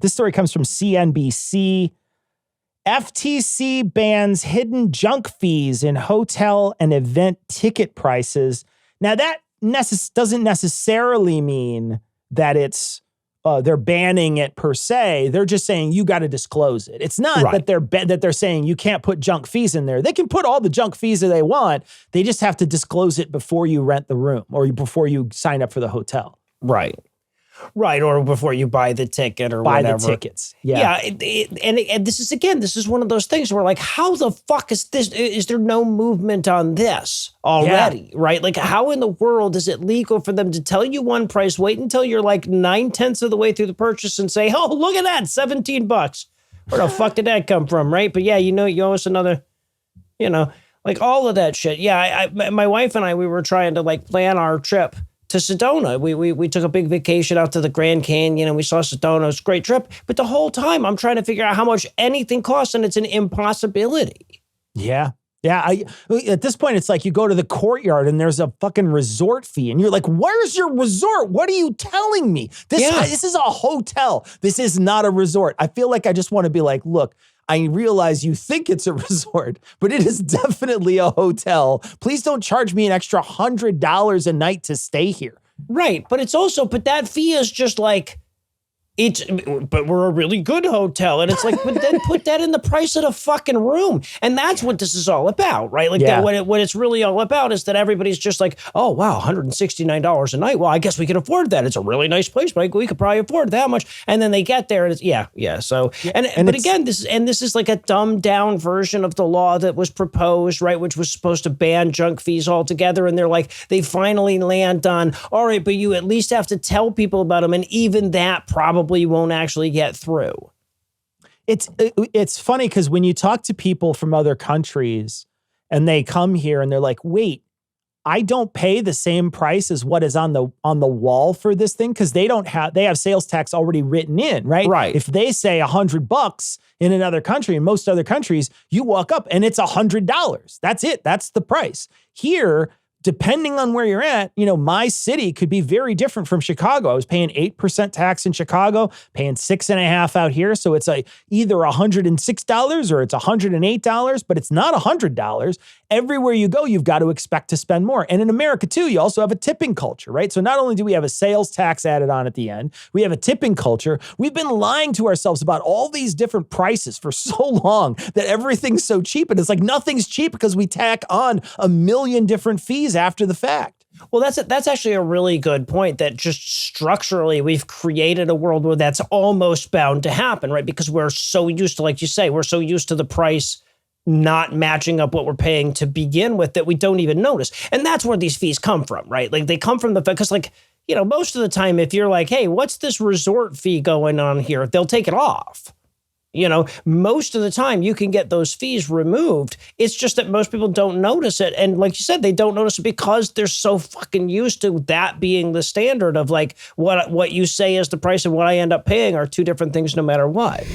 This story comes from CNBC. FTC bans hidden junk fees in hotel and event ticket prices. Now, that doesn't necessarily mean that it's they're banning it per se. They're just saying you got to disclose it. It's not that they're saying you can't put junk fees in there. They can put all the junk fees that they want. They just have to disclose it before you rent the room or before you sign up for the hotel. Right. Right, or before you buy the ticket or buy whatever. the tickets. Yeah. And this is one of those things where like, how the fuck is this? Is there no movement on this already? Yeah. Right? Like, how in the world is it legal for them to tell you one price, wait until you're like 9/10 of the way through the purchase and say, oh, look at that, $17. Where the fuck did that come from? Right? But yeah, you owe us another, like all of that shit. Yeah, my wife and I, we were trying to like plan our trip to Sedona. We took a big vacation out to the Grand Canyon and we saw Sedona. It was a great trip. But the whole time I'm trying to figure out how much anything costs, and it's an impossibility. Yeah. Yeah. At this point, it's like you go to the Courtyard and there's a fucking resort fee and you're like, where's your resort? What are you telling me? This is a hotel. This is not a resort. I feel like I just want to be like, look, I realize you think it's a resort, but it is definitely a hotel. Please don't charge me an extra $100 a night to stay here. Right. But that fee is just like, but we're a really good hotel. And it's like, but then put that in the price of the fucking room. And that's what this is all about, right? Like what it's really all about is that everybody's just like, oh, wow, $169 a night. Well, I guess we can afford that. It's a really nice place, but we could probably afford that much. And then they get there and it's, So, but again, this is like a dumbed down version of the law that was proposed, right? Which was supposed to ban junk fees altogether. And they're like, they finally land on, all right, but you at least have to tell people about them. And even that probably won't actually get through. It's funny because when you talk to people from other countries and they come here and they're like, wait, I don't pay the same price as what is on the wall for this thing because they have sales tax already written in, right? Right. If they say $100 in another country, in most other countries, you walk up and it's $100. That's it. That's the price. Here, depending on where you're at, my city could be very different from Chicago. I was paying 8% tax in Chicago, paying 6.5% out here. So it's either $106 or it's $108, but it's not $100. Everywhere you go, you've got to expect to spend more. And in America too, you also have a tipping culture, right? So not only do we have a sales tax added on at the end, we have a tipping culture. We've been lying to ourselves about all these different prices for so long that everything's so cheap. And it's like nothing's cheap because we tack on a million different fees after the fact. Well, that's actually a really good point, that just structurally we've created a world where that's almost bound to happen, right? Because we're so used to, like you say, we're so used to the price not matching up what we're paying to begin with that we don't even notice. And that's where these fees come from, right? Like they come from the fact, because like, most of the time, if you're like, hey, what's this resort fee going on here? They'll take it off. Most of the time you can get those fees removed. It's just that most people don't notice it. And like you said, they don't notice it because they're so fucking used to that being the standard of like what you say is the price and what I end up paying are two different things no matter what.